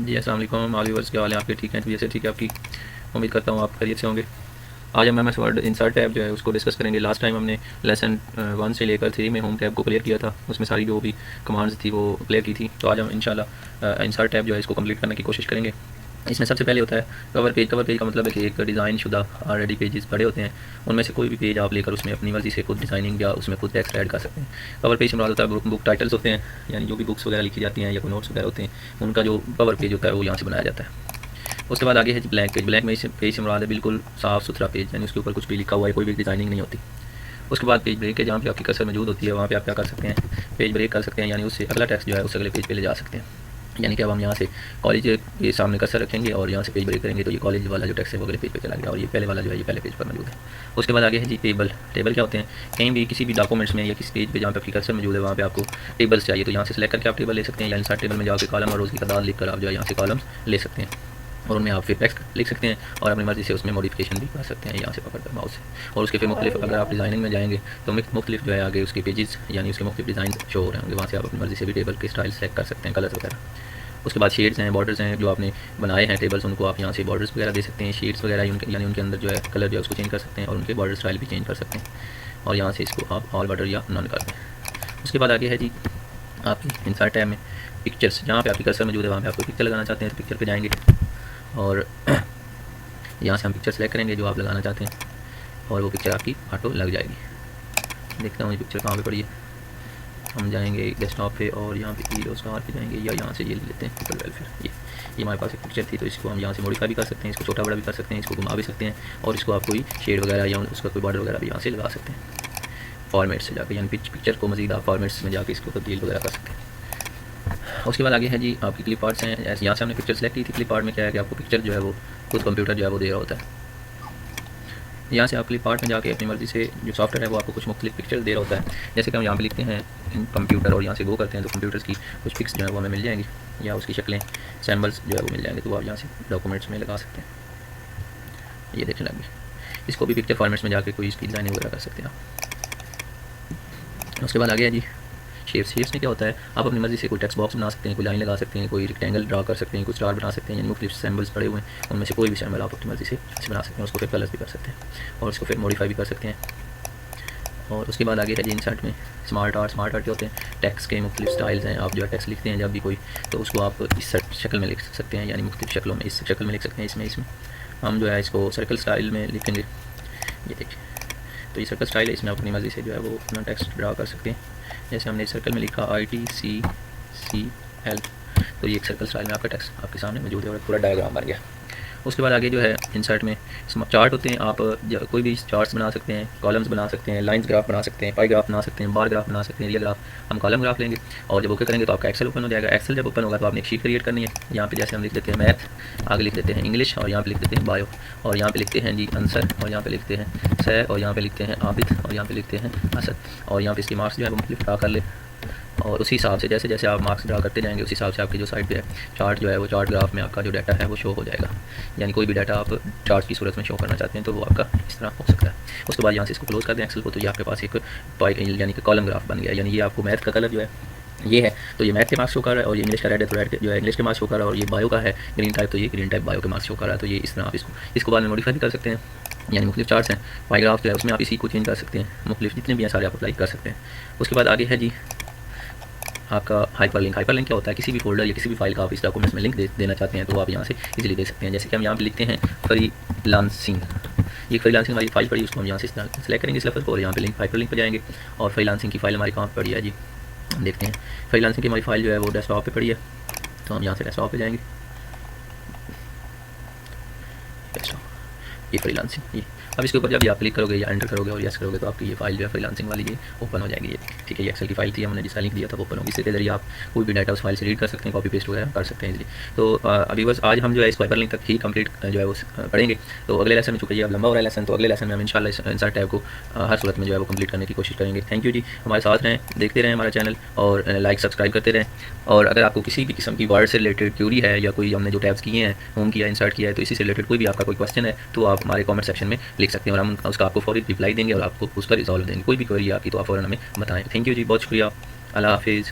जी अस्सलाम वालेकुम व्यूअर्स, क्या हाल है आपके? ठीक हैं? तबीयत से ठीक है आपकी? उम्मीद करता हूँ आप खैरियत से होंगे। आज हम एमएस वर्ड इंसर्ट टैब जो है उसको डिस्कस करेंगे। लास्ट टाइम हमने लेसन 1 से लेकर 3 में होम टैब को क्लियर किया था, उसमें सारी जो भी कमांड्स थी वो क्लियर की थी। तो आज हम इंशाल्लाह इंसर्ट टैब जो है इसको कंप्लीट करने की कोशिश करेंगे। इसमें सबसे पहले होता है कवर पेज। कवर पेज का मतलब है कि एक डिज़ाइन शुदा ऑलरेडी पेजेस पड़े होते हैं, उनमें से कोई भी पेज आप लेकर उसमें अपनी मर्ज़ी से खुद डिज़ाइनिंग या उसमें खुद टेक्स्ट ऐड कर सकते हैं। कवर पेज से मुराद होता है बुक टाइटल्स होते हैं, यानी जो भी बुक्स वगैरह लिखी जाती हैं या कोई नोट्स वगैरह होते हैं, उनका जो कवर पेज होता है वो यहाँ से बनाया जाता है। उसके बाद आगे है ब्लैंक पेज। ब्लैंक पेज से मुराद है बिल्कुल साफ़ सुथरा पेज, यानी उसके ऊपर कुछ भी लिखा हुआ है, कोई भी डिज़ाइनिंग नहीं होती। उसके बाद पेज ब्रेक है, जहाँ पे आपकी कर्सर मौजूद होती है वहाँ पे आप क्या कर सकते हैं, पेज ब्रेक कर सकते हैं, यानी उससे अगला टेक्स्ट जो है उस अगले पेज पे ले जा सकते हैं। यानी कि अब हम यहाँ से कॉलेज के सामने कर्सर रखेंगे और यहाँ से पेज ब्रेक करेंगे तो ये कॉलेज वाला जो टेक्स्ट है वो अगले पेज पे चला गया और ये पहले वाला जो है ये पहले पेज पर मौजूद है। उसके बाद आगे है जी टेबल। टेबल क्या होते हैं? कहीं भी किसी भी डॉक्यूमेंट्स में या किसी पेज पे जहाँ पे आपकी कर्सर मौजूद है वहाँ पे आपको टेबल्स चाहिए, तो यहाँ से सेलेक्ट करके आप टेबल ले सकते हैं। यानी सारे टेबल में जाकर कॉलम और रोज़ की तादाद लिख कर आप जो है यहाँ से कॉलम्स ले सकते हैं और उनमें आप फिर टेक्स्ट लिख सकते हैं और अपनी मर्ज़ी से उसमें मॉडिफिकेशन भी कर सकते हैं यहाँ से पकड़ कर माउस से। और उसके फिर मुख्तलिफ अगर आप डिज़ाइनिंग में जाएंगे तो मुख्तलिफ जो है आगे उसके पेजेस यानी उसके मुख्तलिफ डिज़ाइन शो हो रहे होंगे, वहाँ से आप अपनी मर्ज़ी से भी टेबल के स्टाइल सेलेक्ट कर सकते हैं, कलर्स वगैरह। उसके बाद शेड्स हैं, बॉर्डर्स हैं, जो आपने बनाए हैं टेबल्स उनको आप यहाँ से बॉर्डर्स वगैरह दे सकते हैं, शेड्स वगैरह यानी उनके अंदर जो है कलर जो है उसको चेंज कर सकते हैं और उनके बॉर्डर स्टाइल भी चेंज कर सकते हैं और यहाँ से इसको आप ऑल बॉर्डर या नन कर दें। उसके बाद आगे है जी आपकी इंसर्ट टैब में पिक्चर्स। जहाँ पे आपकी कर्सर मौजूद है वहाँ पे आपको पिक्चर लगाना चाहते हैं तो पिक्चर पे जाएंगे और यहाँ से हम पिक्चर सेलेक्ट करेंगे जो आप लगाना चाहते हैं और वो पिक्चर आपकी ऑटो लग जाएगी। देखता हूँ ये पिक्चर कहाँ पे पड़ी है। हम जाएंगे डेस्कटॉप पे और यहाँ पे हीरो स्टार पे जाएंगे या यहाँ से ये ले लेते हैं पीपल वेलफेयर। ये हमारे पास एक पिक्चर थी तो इसको हम यहाँ से मॉडिफाई भी कर सकते हैं, इसको छोटा बड़ा भी कर सकते हैं, इसको घुमा भी सकते हैं और इसको आप कोई शेड वगैरह या उसका कोई बॉर्डर वगैरह भी यहाँ से लगा सकते हैं फॉर्मेट से जाकर, यानी पिक्चर को मज़ीद आप फॉर्मेट्स में जाकर इसको तब्दील वगैरह कर सकते हैं। उसके बाद आगे है जी आपकी क्लिप आर्ट्स हैं। यहाँ से हमने पिक्चर सेलेक्ट की थी। क्लिप आर्ट में क्या है कि आपको पिक्चर जो है वो खुद कंप्यूटर जो है वो दे रहा होता है। यहाँ से आप क्लिप आर्ट में जाके अपनी मर्ज़ी से जो सॉफ्टवेयर है वो आपको कुछ मुख्तलिफ पिक्चर दे रहा होता है। जैसे कि हम यहाँ पे लिखते हैं कंप्यूटर और यहाँ से गो करते हैं तो कंप्यूटर्स की कुछ पिक्स जो है वो हमें मिल जाएंगी या उसकी शक्लें सैम्बल्स जो है वो मिल जाएंगे, तो आप यहाँ से डॉक्यूमेंट्स में लगा सकते हैं। ये देखने लगे, इसको भी पिक्चर फॉर्मेट्स में जाके कोई इसकी डिज़ाइनिंग वगैरह कर सकते हैं आप। उसके बाद आगे है जी शेप्स। शेप्स में क्या होता है, आप अपनी मर्ज़ी से कोई टेक्स्ट बॉक्स बना सकते हैं, कोई लाइन लगा सकते हैं, कोई रेक्टेंगल ड्रा कर सकते हैं, कोई स्टार बना सकते हैं, यानी मुख्तलिफ सिंबल्स पड़े हुए हैं उनमें से कोई भी सिंबल आप अपनी मर्ज़ी से बना सकते हैं। उसको फिर कलर्स भी कर सकते हैं और उसको फिर मॉडिफाई भी कर सकते हैं। और उसके बाद आगे है जी इंसर्ट में स्मार्ट आर्ट। स्मार्ट आर्ट क्या होते हैं? टेक्स्ट के मुख्तलिफ स्टाइल्स हैं। आप जो है टेक्स्ट लिखते हैं जब भी कोई तो उसको आप इस शक्ल में लिख सकते हैं, यानी मुख्तलिफ शक्लों में इस शक्ल में लिख सकते हैं। इसमें हम जो है इसको सर्कल स्टाइल में लिखेंगे। ये देखिए, तो ये सर्कल स्टाइल है, इसमें अपनी मर्ज़ी से जो है वो अपना टेक्स्ट ड्रा कर सकते हैं। जैसे हमने सर्कल में लिखा ITCCL, तो ये एक सर्कल स्टाइल में आपका टेक्स्ट आपके सामने मौजूद है और पूरा डायग्राम बन गया। उसके बाद आगे जो है इंसर्ट में चार्ट होते हैं। आप कोई भी चार्ट्स बना सकते हैं, कॉलम्स बना सकते हैं, लाइंस ग्राफ बना सकते हैं, पाई ग्राफ बना सकते हैं, बार ग्राफ बना सकते हैं, रियल ग्राफ। हम कॉलम ग्राफ लेंगे और जब ओके करेंगे तो आपका एक्सेल ओपन हो जाएगा। एक्सेल जब ओपन होगा तो आपने एक शीट क्रिएट करनी है। यहाँ पे जैसे हम लिख देते हैं मैथ, आगे लिख देते हैं इंग्लिश और यहाँ पे लिख देते हैं बायो और यहाँ पे लिखते हैं जी आंसर और यहाँ पे लिखते हैं सै और यहाँ पे लिखते हैं आबिद और यहाँ पे लिखते हैं असद और यहाँ पे इसकी मार्क्स जो है वो मुख्तलिफ ड्रा कर ले और उसी हिसाब से जैसे जैसे आप मार्क्स ड्रा करते जाएंगे उसी हिसाब से आपकी जो साइड पे है चार्ट जो है वो चार्ट ग्राफ में आपका जो डाटा है वो शो हो जाएगा। यानी कोई भी डाटा आप चार्ट की सूरत में शो करना चाहते हैं तो वो आपका इस तरह हो सकता है। उसके बाद यहाँ से इसको क्लोज कर दें एक्सेल को, तो ये आपके पास एक पाई यानी कि कॉलम ग्राफ बन गया। यानी ये आपको मैथ का कलर जो है ये है तो ये मैथ के मार्क्स शो कर रहा है और ये इंग्लिश का रेड है तो रेड जो है इंग्लिश के मार्क्स शो कर रहा है और ये बायो का है ग्रीन टाइप तो ये ग्रीन टाइप बायो के मार्क्स शो कर रहा है। तो ये इस तरह आप इसको बाद में मॉडिफाई भी कर सकते हैं। यानी मुख्तलिफ चार्ट्स हैं, पाई ग्राफ जो है उसमें आप इसी को चेंज कर सकते हैं, मुख्तलिफ जितने भी हैं सारे आप अप्लाई कर सकते हैं। उसके बाद आगे है जी आपका हाइपरलिंक। हाइपरलिंक क्या होता है? किसी भी फोल्डर या किसी भी फाइल का आप इस डॉक्यूमेंट्स में लिंक देना चाहते हैं तो आप यहाँ से इजीली दे सकते हैं। जैसे कि हम यहाँ पे लिखते हैं फ्रीलांसिंग, ये फ्रीलांसिंग हमारी फाइल पड़ी, उसको हम यहाँ से सेलेक्ट करेंगे इस लफ्ज़ को और यहाँ पे लिंक हाइपरलिंक पर जाएंगे और फ्रीलांसिंग की फाइल हमारी कहाँ पर पड़ी है जी देखते हैं। फ्रीलांसिंग की हमारी फाइल जो है वो डेस्कटॉप पे पड़ी है तो हम यहाँ से डेस्कटॉप पे जाएंगे। ये फ्रीलांसिंग ये अब इसके ऊपर जब आप क्लिक करोगे या एंटर करोगे और यस करोगे तो आपकी ये फाइल जो है फ्रीलांसिंग वाली ये ओपन हो जाएगी। ये ठीक है, ये एक्सेल की फाइल थी, हमने जिसका लिंक दिया था वो ओपन होगी। इसके जरिए आप कोई भी डाटा उस फाइल से रीड कर सकते हैं, कॉपी पेस्ट वगैरह कर सकते हैं इजीली। तो अभी बस आज हम जो है इस हाइपरलिंक तक ही कंप्लीट जो है वो पढ़ेंगे। तो अगले लेसन में, चूँकि ये अब लंबा हो रहा है लेसन, तो अगले लेसन में हम इंशाल्लाह इंसर्ट टैब को हर सूरत में जो है वो कंप्लीट करने की कोशिश करेंगे। थैंक यू जी, हमारे साथ रहें, देखते रहें हमारा चैनल और लाइक सब्सक्राइब करते रहें। और अगर आपको किसी भी किस्म की वर्ड से रिलेटेड क्यूरी है या कोई हमने जो टैब्स किए हैं होम किया इंसर्ट किया है तो इसी से रिलेटेड कोई भी आपका कोई क्वेश्चन है तो आप हमारे कमेंट सेक्शन में लिख सकते हैं और हम उसका आपको फौरी रिप्लाई देंगे और आपको उसका रिजॉल्व देंगे। कोई भी क्वेरी आपकी तो आप फ़ौरन हमें बताएं। थैंक यू जी, बहुत शुक्रिया, अल्लाह हाफिज़।